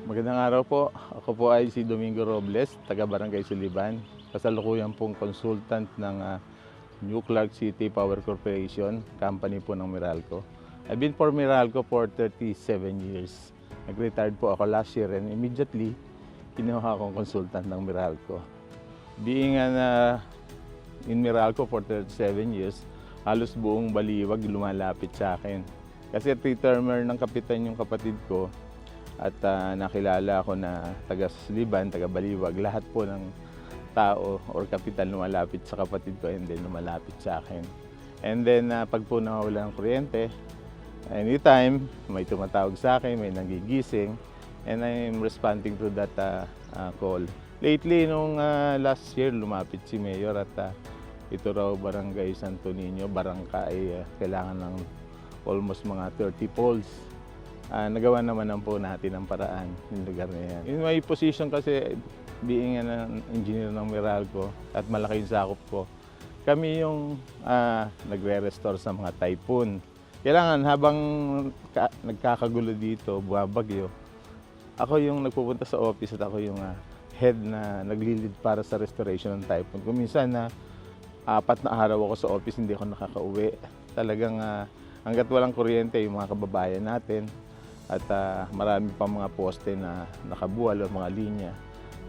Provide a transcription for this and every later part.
Magandang araw po. Ako po ay si Domingo Robles, taga Barangay Suliban. Kasalukuyan pong consultant ng New Clark City Power Corporation, company po ng Meralco. I've been for Meralco for 37 years. Nag-retired po ako last year and immediately kinuha akong consultant ng Meralco. Being in Meralco for 37 years, halos buong Baliwag lumalapit sa akin. Kasi three-termer ng kapitan yung kapatid ko at nakilala ako na taga Suliban, taga Baliwag. Lahat po ng tao or kapitan lumalapit sa kapatid ko and then lumalapit sa akin. And then pag po nawawala ng kuryente, anytime may tumatawag sa akin, may nagigising, and I'm responding to that call. Lately, nung last year, lumapit si Mayor at ito raw Barangay Santo Niño, barangka ay kailangan ng almost mga 30 poles. Nagawa naman po natin ang paraan yung lugar na yan. In my position kasi, being an engineer ng Meralco at malaki yung sakop ko, kami yung nagre-restore sa mga typhoon. Kailangan habang nagkakagulo dito, bumabagyo, ako yung nagpupunta sa office at ako yung head na naglilid para sa restoration ng typhoon. Kung minsan 4 na araw ako sa office, hindi ako nakakauwi. Talagang hanggat walang kuryente yung mga kababayan natin, at marami pa mga poste na nakabuwal o mga linya.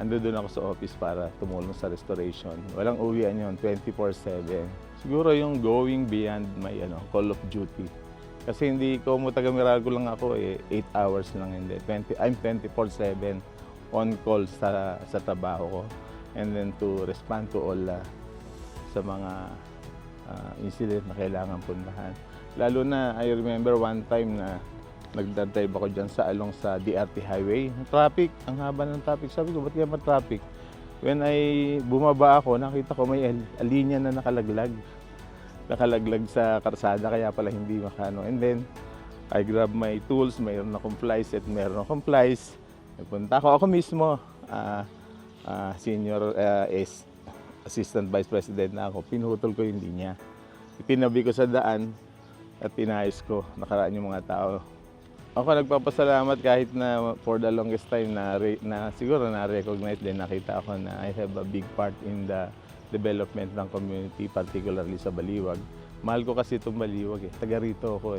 Ando doon ako sa office para tumulong sa restoration. Walang uwian yun, 24/7. Siguro yung going beyond my call of duty. Kasi hindi ko mo taga Meralco lang ako 8 hours lang, hindi. I'm 24/7 on call sa trabaho ko. And then to respond to all sa mga incident na kailangan puntahan. Lalo na, I remember one time na nagdadrive ako dyan sa along sa DRT Highway. Traffic, ang haba ng traffic. Sabi ko, ba't kaya traffic? When bumaba ako, nakita ko may linya na nakalaglag. Nakalaglag sa karsada, kaya pala hindi makano. And then, I grab my tools, mayroon akong flies at mayroon akong flies. Nagpunta ako mismo, senior assistant vice president na ako. Pinutol ko yung linya. Itinabi ko sa daan at inayos ko. Nakaraan yung mga tao. Ako nagpapasalamat kahit na for the longest time na siguro na-recognize din, nakita ako na I have a big part in the development ng community, particularly sa Baliwag. Mahal ko kasi itong Baliwag taga rito ako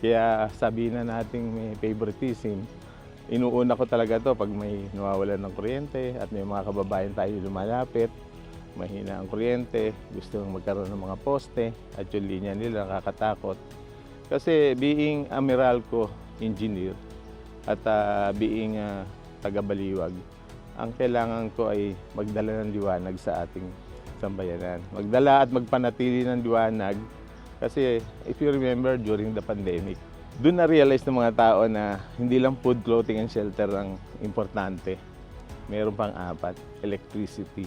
Kaya sabihin na natin may favoritism, inuuna ko talaga to pag may nawawalan ng kuryente at may mga kababayan tayo lumalapit, mahina ang kuryente, gusto magkaroon ng mga poste at yung linya nila nakakatakot. Kasi being a Meralco engineer at being taga Baliwag, ang kailangan ko ay magdala ng liwanag sa ating sambayanan. Magdala at magpanatili ng liwanag kasi if you remember during the pandemic, doon na-realize ng mga tao na hindi lang food, clothing, and shelter ang importante. Meron pang 4, electricity.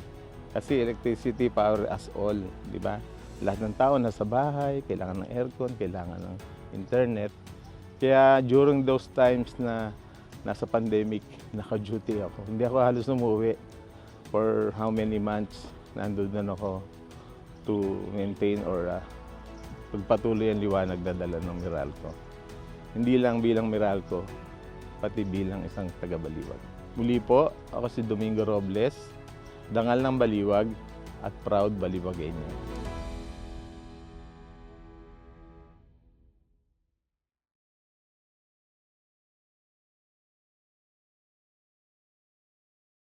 Kasi electricity power us all, di ba? Lahat ng tao nasa bahay, kailangan ng aircon, kailangan ng internet. Kaya during those times na nasa pandemic, naka-duty ako. Hindi ako halos umuwi for how many months. Nandun ako to maintain or pagpatuloy ang liwanag na dala ng Meralco. Hindi lang bilang Meralco, pati bilang isang taga-Baliwag. Muli po, ako si Domingo Robles, dangal ng Baliwag at proud Baliwagenyo.